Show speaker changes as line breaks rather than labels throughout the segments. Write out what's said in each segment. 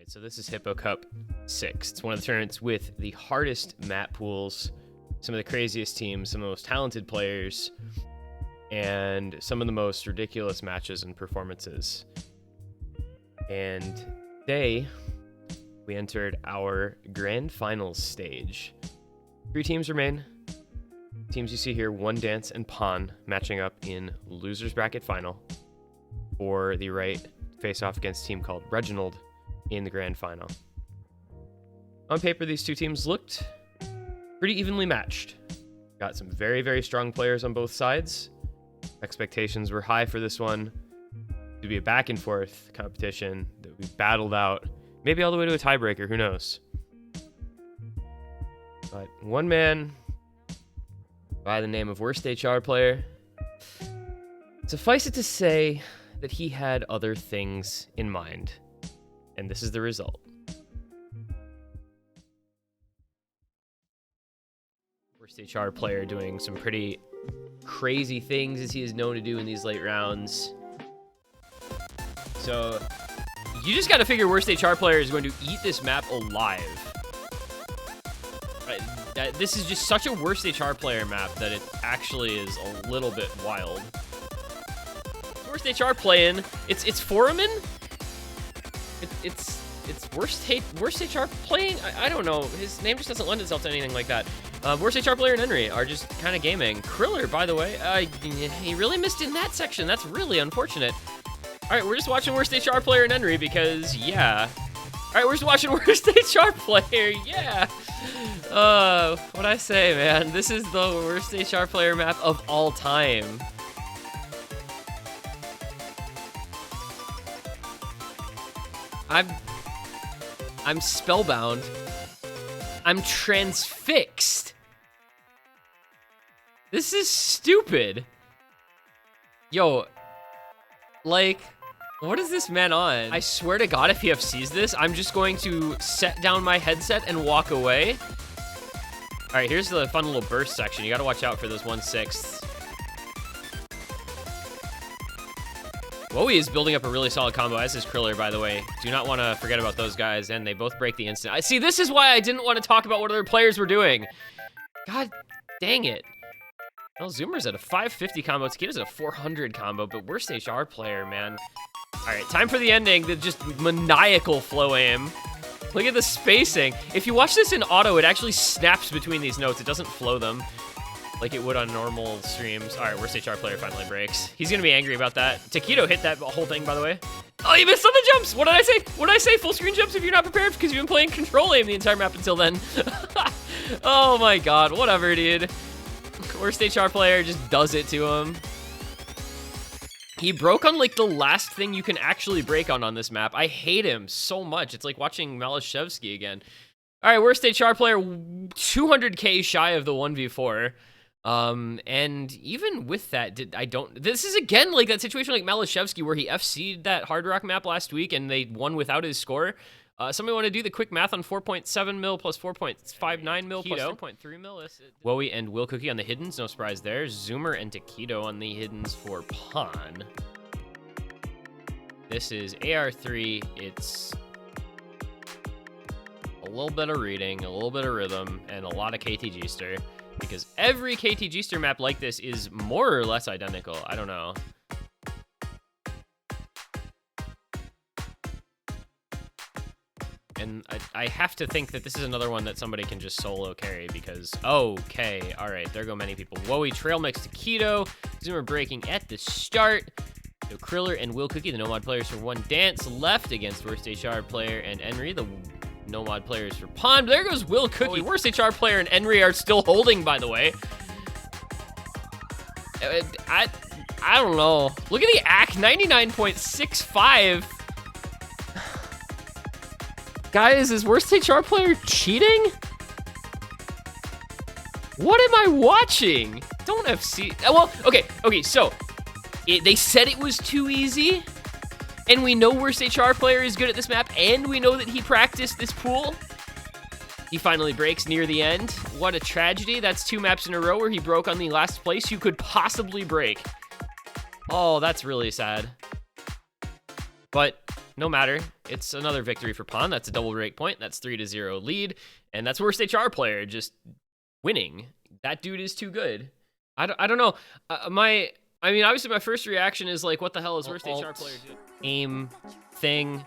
right, so this is Hippo Cup 6. It's one of the tournaments with the hardest map pools, some of the craziest teams, some of the most talented players, and some of the most ridiculous matches and performances. And today, we entered our grand finals stage. 3 teams remain. Teams you see here, One Dance and Pawn, matching up in losers bracket final for the right face off against a team called Reginald in the grand final. On paper, these two teams looked pretty evenly matched. Got some very, very strong players on both sides. Expectations were high for this one to be a back and forth competition that we battled out, maybe all the way to a tiebreaker, who knows. But one man by the name of Worst HR Player, suffice it to say that he had other things in mind. And this is the result. Worst HR Player doing some pretty crazy things as he is known to do in these late rounds. So you just got to figure Worst HR Player is going to eat this map alive. This is just such a Worst HR Player map that it actually is a little bit wild. Worst HR playing. It's Foraman. It's worst HR playing. I don't know. His name just doesn't lend itself to anything like that. Worst HR Player and Henry are just kind of gaming. Kriller, by the way, he really missed in that section. That's really unfortunate. All right, we're just watching Worst HR Player and Henry because yeah. All right, we're just watching Worst HR Player. Yeah. What'd I say, man? This is the Worst HR Player map of all time. I'm spellbound. I'm transfixed. This is stupid. Yo, like, what is this man on? I swear to God, if he FCs this, I'm just going to set down my headset and walk away. All right, here's the fun little burst section. You gotta watch out for those 1/6. Whoa, he is building up a really solid combo, as is Kriller, by the way. Do not want to forget about those guys, and they both break the instant. I see, this is why I didn't want to talk about what other players were doing. God dang it. Well, Zoomer's at a 550 combo, Takeda's at a 400 combo, but Worst HR Player, man. All right, time for the ending, the just maniacal flow aim. Look at the spacing. If you watch this in auto, it actually snaps between these notes. It doesn't flow them like it would on normal streams. All right, Worst HR Player finally breaks. He's gonna be angry about that. Takedo hit that whole thing, by the way. Oh, he missed on the jumps. What did I say? What did I say? Full screen jumps if you're not prepared because you've been playing control aim the entire map until then. Oh my God, whatever, dude. Worst HR Player just does it to him. He broke on like the last thing you can actually break on this map. I hate him so much. It's like watching Malashevsky again. All right, Worst HR Player, 200k shy of the 1v4. And even with that, this is again like that situation like Malashevsky where he FC'd that Hard Rock map last week and they won without his score. Somebody want to do the quick math on 4.7 mil plus 4.59 mil plus 3.3 mil? Wowie and Will Cookie on the hiddens, no surprise there. Zoomer and Takedo on the hiddens for Pawn. This is AR3. It's a little bit of reading, a little bit of rhythm, and a lot of KTG-ster. Because every KTG-ster map like this is more or less identical. I don't know. And I have to think that this is another one that somebody can just solo carry because, okay, all right, there go many people. Wowie trail mix to Keto. Zoomer breaking at the start. So Kriller and Will Cookie, the Nomad players for One Dance, left against Worst HR Player and Henry, the Nomad players for Pawn. There goes Will Cookie. Worst HR Player and Henry are still holding, by the way. I don't know. Look at the ACK, 99.65. Guys, is Worst HR Player cheating? What am I watching? Don't FC. Well, okay, so they said it was too easy, and we know Worst HR Player is good at this map, and we know that he practiced this pool. He finally breaks near the end. What a tragedy. That's 2 maps in a row where he broke on the last place you could possibly break. Oh, that's really sad. But no matter. It's another victory for Pawn. That's a double break point. That's 3-0 lead. And that's worst HR player just winning. That dude is too good. I don't know. I mean, obviously my first reaction is like, what the hell is worst HR player doing? Aim thing.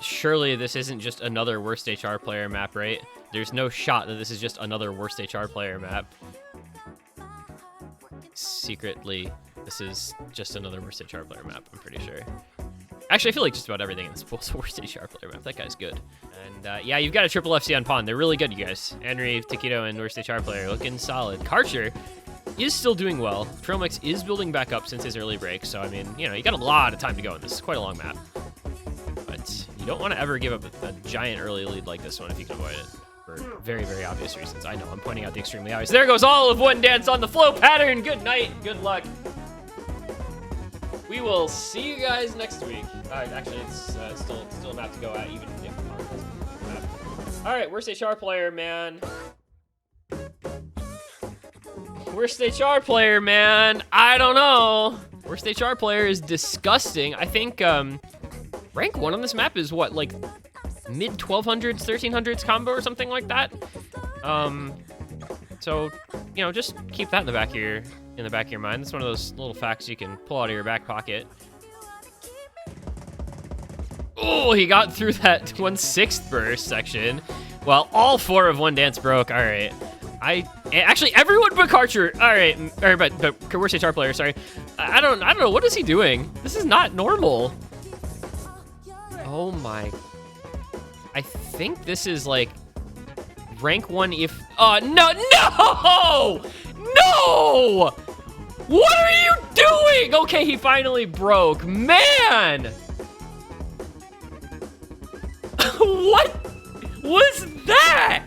Surely this isn't just another worst HR player map, right? There's no shot that this is just another worst HR player map. Secretly, this is just another worst HR player map, I'm pretty sure. Actually, I feel like just about everything in this pool is a worst HR player map. That guy's good. And yeah, you've got a triple FC on Pawn. They're really good, you guys. Henry, Taquito, and worst HR player looking solid. Karcher is still doing well. Trailmix is building back up since his early break. So, I mean, you know, you got a lot of time to go in this. It's quite a long map. But you don't want to ever give up a giant early lead like this one if you can avoid it. For very, very obvious reasons. I know, I'm pointing out the extremely obvious. There goes all of One Dance on the flow pattern. Good night. Good luck. We will see you guys next week. Actually, it's still a map to go at, even if all right, worst HR player, man. Worst HR player, man. I don't know. Worst HR player is disgusting. I think rank 1 on this map is what, like mid 1200s, 1300s combo or something like that. So, you know, just keep that in the back of your mind. That's one of those little facts you can pull out of your back pocket. Oh, he got through that 1/6 burst section. Well, all 4 of One Dance broke. All right. Actually, everyone but Karcher. All right, but worst HR player. Sorry, I don't know. What is he doing? This is not normal. Oh my! I think this is like rank 1. If no! What are you doing? Okay, he finally broke. Man, what was that?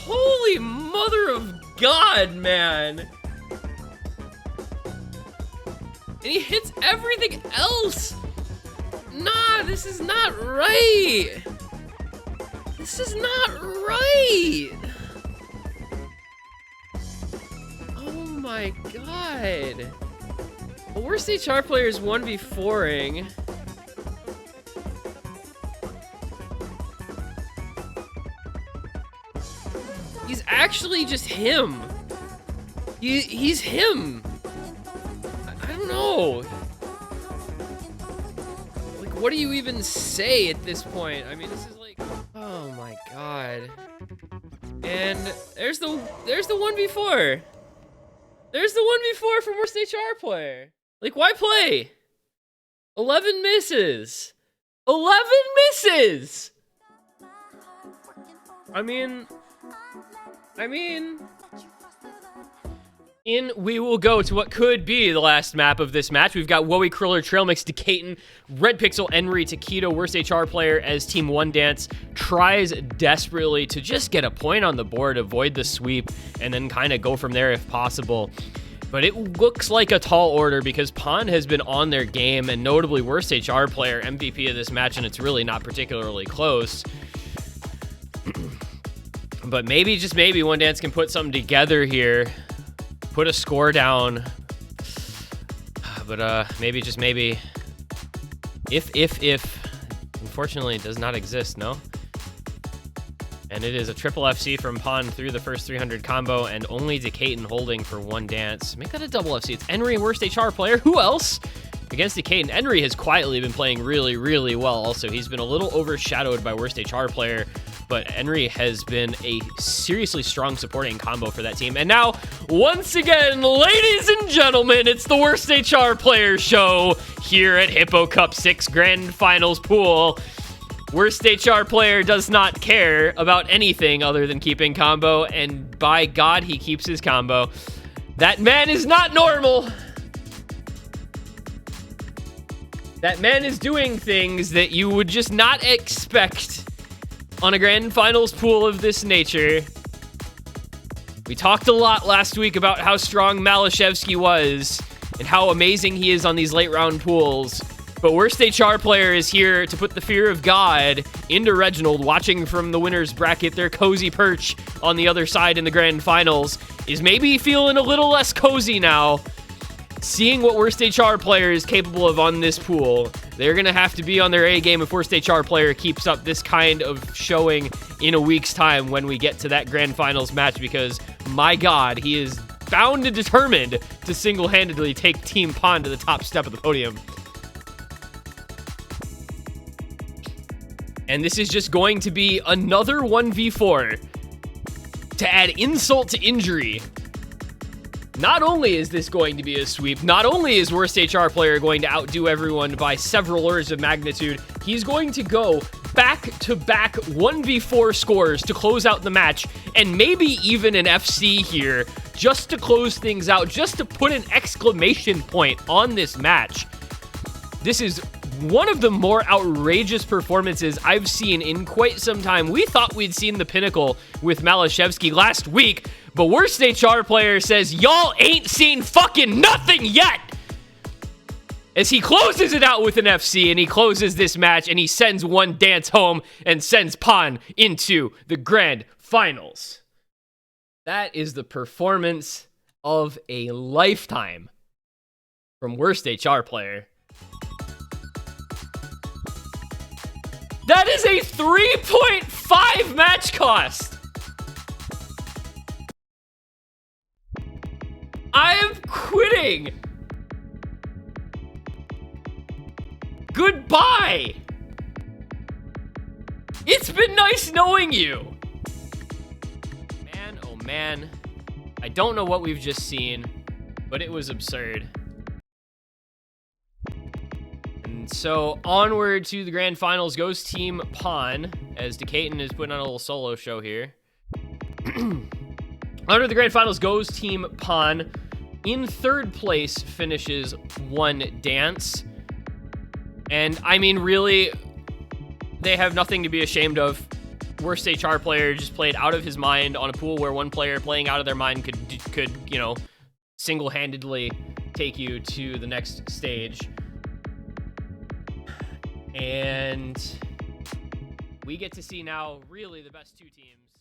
Holy mother of God, man. And he hits everything else. Nah, this is not right. This is not right. Oh my God. The worst HR player is 1v4ing. He's actually just him. He's him. I don't know. Like, what do you even say at this point? I mean, this is like, oh my God. And there's the 1v4. There's the 1v4 from worst HR player. Like, why play? 11 misses. 11 misses. I mean, we will go to what could be the last map of this match. We've got Woey, Kriller, Trailmix, Decaton, Red Pixel, Enry, Taquito, worst HR player as Team One Dance tries desperately to just get a point on the board, avoid the sweep, and then kind of go from there if possible. But it looks like a tall order because Pawn has been on their game, and notably worst HR player, MVP of this match, and it's really not particularly close. But maybe, just maybe, One Dance can put something together here. Put a score down. But maybe, just maybe. If. Unfortunately, it does not exist, no? And it is a triple FC from Pawn through the first 300 combo, and only Decaton holding for One Dance. Make that a double FC. It's Enry, worst HR player. Who else? Against Decaton, Enry has quietly been playing really, really well also. He's been a little overshadowed by worst HR player, but Enry has been a seriously strong supporting combo for that team. And now, once again, ladies and gentlemen, it's the worst HR player show here at Hippo Cup 6 Grand Finals pool. Worst HR player does not care about anything other than keeping combo, and by God, he keeps his combo. That man is not normal. That man is doing things that you would just not expect on a Grand Finals pool of this nature. We talked a lot last week about how strong Malashevsky was and how amazing he is on these late round pools. But Worst HR player is here to put the fear of God into Reginald, watching from the winner's bracket. Their cozy perch on the other side in the grand finals is maybe feeling a little less cozy now. Seeing what Worst HR player is capable of on this pool, they're going to have to be on their A game if Worst HR player keeps up this kind of showing in a week's time when we get to that grand finals match, because my God, he is bound and determined to single-handedly take Team Pond to the top step of the podium. And this is just going to be another 1v4 to add insult to injury. Not only is this going to be a sweep, not only is Worst HR player going to outdo everyone by several orders of magnitude, he's going to go back-to-back 1v4 scores to close out the match, and maybe even an FC here, just to close things out, just to put an exclamation point on this match. This is one of the more outrageous performances I've seen in quite some time. We thought we'd seen the pinnacle with Malashevsky last week, but Worst HR player says, y'all ain't seen fucking nothing yet! As he closes it out with an FC, and he closes this match, and he sends one dance home, and sends Pond into the grand finals. That is the performance of a lifetime from Worst HR player. That is a 3.5 match cost. I'm quitting. Goodbye. It's been nice knowing you. Man, oh man. I don't know what we've just seen, but it was absurd. And so onward to the grand finals goes Team Pond, as Decaton is putting on a little solo show here. Onward to the grand finals goes Team Pond. In third place finishes One Dance. And I mean, really, they have nothing to be ashamed of. Worst HR player just played out of his mind on a pool where one player playing out of their mind could, you know, single-handedly take you to the next stage. And we get to see now really the best two teams.